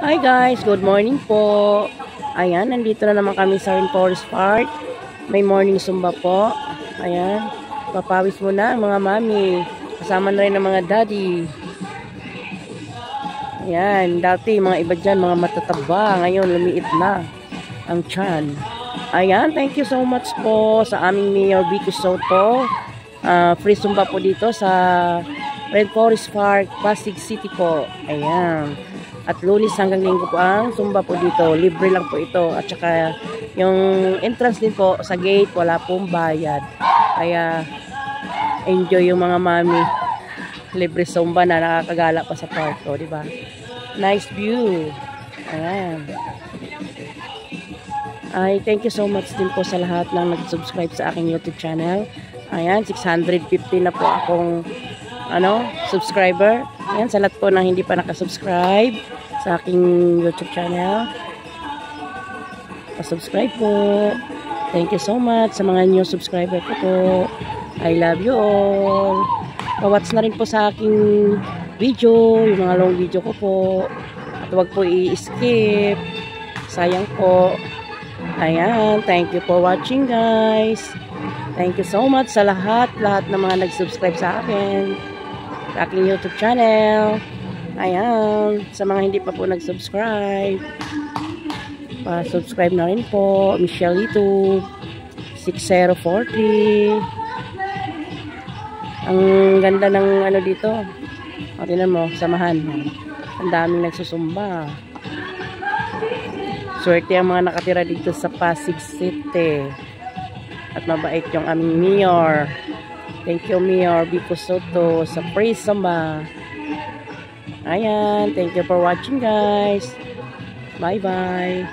Hi guys, good morning po. Ayan, nandito na naman kami sa Rainforest Park. May morning zumba po. Ayan, papawis muna ang mga mami. Kasama na rin ang mga daddy. Ayan, dati mga iba dyan, mga matataba. Ngayon, lumiit na ang tiyan. Ayan, thank you so much po sa aming Mayor Vico Soto. Free zumba po dito sa Rainforest Park, Pasig City po. Ayan. At Lunes hanggang Linggo po ang zumba po dito. Libre lang po ito. At saka yung entrance din po sa gate, wala pong bayad. Kaya enjoy yung mga mami. Libre zumba na nakakagala pa sa park ko, di ba? Nice view. Ayan. Ay, thank you so much din po sa lahat ng nag-subscribe sa aking YouTube channel. Ayan, 650 na po akong subscriber. Ayan, sa lahat po na hindi pa nakasubscribe sa aking YouTube channel. Pa-subscribe po. Thank you so much sa mga new subscriber ko po. I love you all. Pa-watch na rin po sa aking video, yung mga long video ko po. At huwag po i-skip. Sayang po. Ayan, thank you for watching guys. Thank you so much sa lahat ng mga nag-subscribe sa akin. Sa aking YouTube channel. Ayan, sa mga hindi pa po nag-subscribe, pa-subscribe na rin po. Michelle YouTube 6040. Ang ganda ng dito. O, tingnan mo, samahan. Ang daming nagsusumba. Swerte ang mga nakatira dito sa Pasig City. At mabait yung aming mayor. Thank you, Mayor Vico Soto, sa free zumba. Ayan, thank you for watching guys. Bye-bye.